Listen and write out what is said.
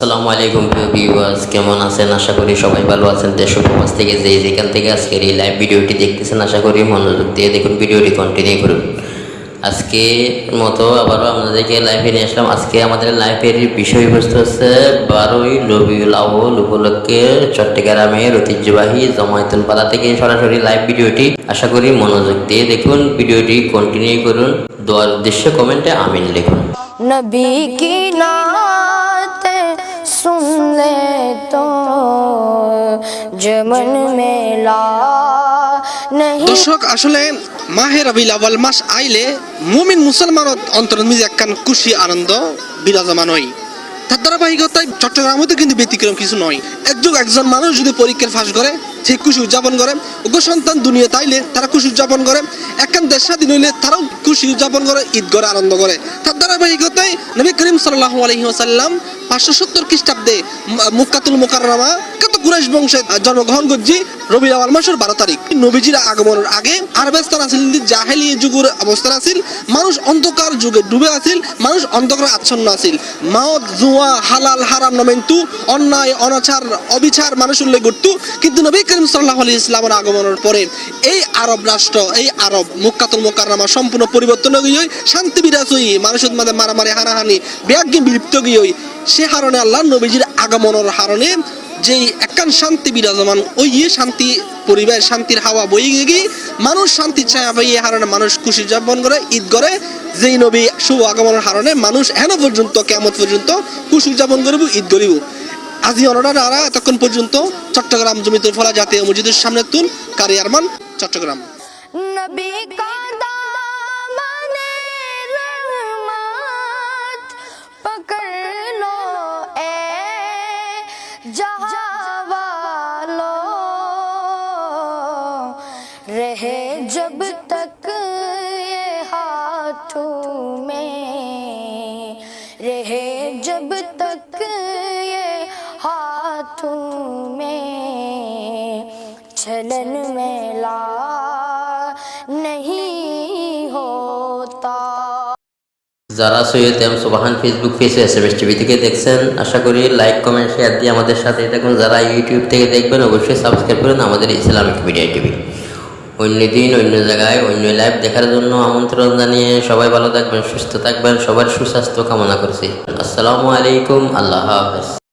আসসালামু আলাইকুম প্রিয় ভিউয়ার্স, কেমন আছেন? আশা করি সবাই ভালো আছেন। দেশ ও প্রবাস থেকে যেখান থেকে আজকের এই লাইভ ভিডিওটি দেখতেছেন, আশা করি মনোযোগ দিয়ে দেখুন, ভিডিওটি কন্টিনিউ করুন। আজকে মতো আবারও আপনাদেরকে লাইভে নিয়ে আসলাম। আজকে আমাদের লাইভের বিষয়বস্তু হচ্ছে 12ই রবিউল আউয়াল উপলক্ষে চট্টগ্রামের ঐতিহ্যবাহী জমায়েতুল পাড়া থেকে সরাসরি লাইভ ভিডিওটি। আশা করি মনোযোগ দিয়ে দেখুন, ভিডিওটি কন্টিনিউ করুন। দোয়ার উদ্দেশ্যে কমেন্টে আমিন লিখুন। नबी की नात सुन ले तो जमन में ला नहीं। দর্শক, আসলে মাহে রবিউল আউয়াল মাস আইলে মুমিন মুসলমান অন্তরের মধ্যে একখান খুশি আনন্দ বিরাজমান হয়। তার ধারাবাহিকতায় চট্টগ্রামে কিন্তু ব্যতিক্রম কিছু নয়। একজন মানুষ যদি পরীক্ষার ফাঁস করে, সে খুশি উদযাপন করে। সন্তান দুনিয়া তাইলে তারা খুশি উদযাপন করে। একখান দেশ স্বাধীন হইলে তারাও খুশি উদযাপন করে, ঈদ করে, আনন্দ করে। তার ধারাবাহিকতায় নবী করিম সাল্লাল্লাহু আলাইহি ওয়াসাল্লাম 570 খ্রিস্টাব্দে মক্কাতুল মুকাররমা কুরাইশ বংশে জন্মগ্রহণ করছি রবিউল আউয়াল মাসের 12 তারিখ। নবীজির আগমনের আগে আরবেস্তান আছিল, জাহেলিয়া যুগের অবস্থান আছিল। মানুষ অন্ধকার যুগে ডুবে আছিল, মানুষ অন্ধকার আচ্ছন্ন আছিল। মদ, জুয়া, হালাল হারাম নামেন্তু অন্যায় অনাচার অবিচার মানুষ উল্লেখ করত। কিন্তু নবী করিম সাল্লাল্লাহু আলাইহি ওয়াসাল্লামের আগমনের পরে এই আরব রাষ্ট্র, এই আরব মক্কাতুল মুকাররমা সম্পূর্ণ পরিবর্তন হয়ে শান্তি বিরাজ হই, মানুষের মধ্যে মারামারি হানাহানি ব্যাগ্যে বিলুপ্ত গিয়ে সে হারণে আল্লাহ নবীজির আগমনের হারণে যে একখান শান্তি বিরাজমান, ওই শান্তি পরিবেশ, শান্তির হাওয়া বইয়ে গিয়ে মানুষ শান্তির ছায়া পাইয়ে হারণে মানুষ খুশি উদযাপন করে, ঈদ করে। যেই নবী শুভ আগমনের হারণে মানুষ এখনো পর্যন্ত কিয়ামত পর্যন্ত খুশি উদযাপন করিব, ঈদ করিব। আজি অনরা এতক্ষণ পর্যন্ত চট্টগ্রাম জমিতুল ফলা জাতীয় মসজিদের সামনে তুল কারিয়ারমান চট্টগ্রাম। नबी का दामने रहमत पकड़ लो ए जहां वालों, रहे जब तक ये हाथों में, रहे जब तक ये हाथों में, चलन में ला नहीं होता। যারা সৈয়দ এম সুবহান ফেসবুক পেজে এসএমএস টিভি থেকে দেখছেন, আশা করি লাইক কমেন্ট শেয়ার দিয়ে আমাদের সাথে থাকুন। যারা ইউটিউব থেকে দেখবেন, অবশ্যই সাবস্ক্রাইব করুন আমাদের ইসলামিক মিডিয়া টিভি। অন্য দিন অন্য জায়গায় অন্য লাইভ দেখার জন্য আমন্ত্রণ জানিয়ে সবাই ভালো থাকবেন, সুস্থ থাকবেন, সবার সুস্বাস্থ্য কামনা করছি। আসসালামু আলাইকুম, আল্লাহ হাফেজ।